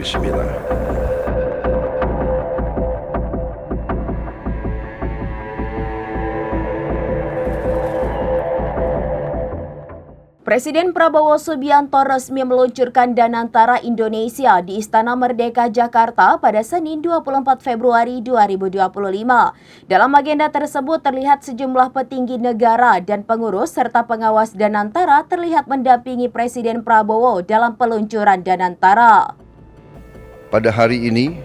Bismillah. Presiden Prabowo Subianto resmi meluncurkan Danantara Indonesia di Istana Merdeka Jakarta pada Senin 24 Februari 2025. Dalam agenda tersebut terlihat sejumlah petinggi negara dan pengurus serta pengawas Danantara terlihat mendampingi Presiden Prabowo dalam peluncuran Danantara. Pada hari ini,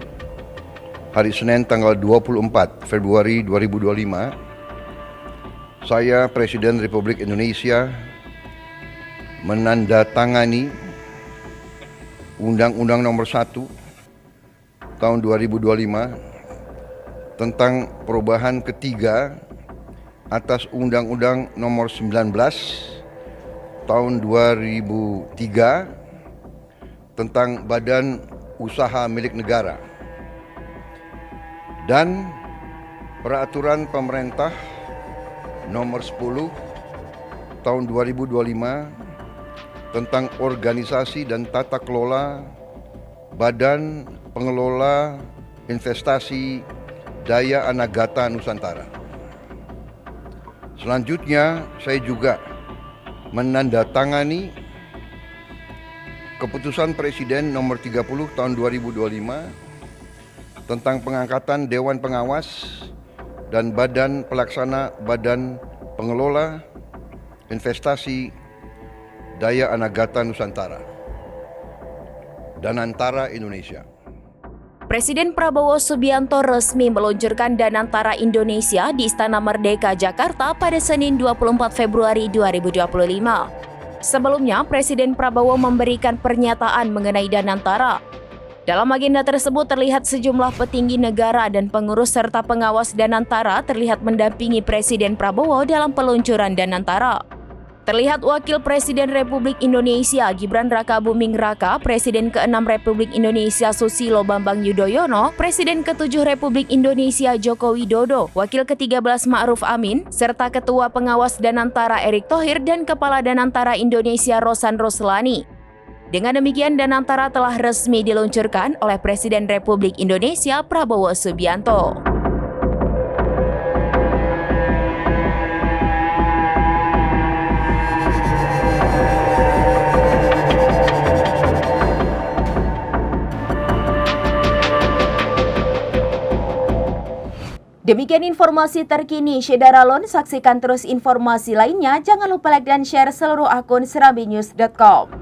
hari Senin tanggal 24 Februari 2025, saya Presiden Republik Indonesia menandatangani Undang-Undang Nomor 1 Tahun 2025 tentang perubahan ketiga atas Undang-Undang Nomor 19 Tahun 2003 tentang Badan Usaha Milik Negara dan Peraturan Pemerintah Nomor 10 Tahun 2025 tentang organisasi dan tata kelola Badan Pengelola Investasi Daya Anagata Nusantara. Selanjutnya, saya juga menandatangani Keputusan Presiden Nomor 30 Tahun 2025 tentang pengangkatan Dewan Pengawas dan Badan Pelaksana Badan Pengelola Investasi Daya Anagata Nusantara, Danantara Indonesia. Presiden Prabowo Subianto resmi meluncurkan Danantara Indonesia di Istana Merdeka Jakarta pada Senin 24 Februari 2025. Sebelumnya, Presiden Prabowo memberikan pernyataan mengenai Danantara. Dalam agenda tersebut terlihat sejumlah petinggi negara dan pengurus serta pengawas Danantara terlihat mendampingi Presiden Prabowo dalam peluncuran Danantara. Terlihat Wakil Presiden Republik Indonesia Gibran Rakabuming Raka, Presiden ke-6 Republik Indonesia Susilo Bambang Yudhoyono, Presiden ke-7 Republik Indonesia Joko Widodo, Wakil ke-13 Ma'ruf Amin, serta Ketua Pengawas Danantara Erick Thohir dan Kepala Danantara Indonesia Rosan Roslani. Dengan demikian, Danantara telah resmi diluncurkan oleh Presiden Republik Indonesia Prabowo Subianto. Demikian informasi terkini Syedaralon, saksikan terus informasi lainnya. Jangan lupa like dan share seluruh akun serambinews.com.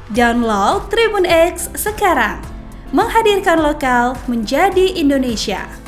Download Tribun X sekarang, menghadirkan lokal menjadi Indonesia.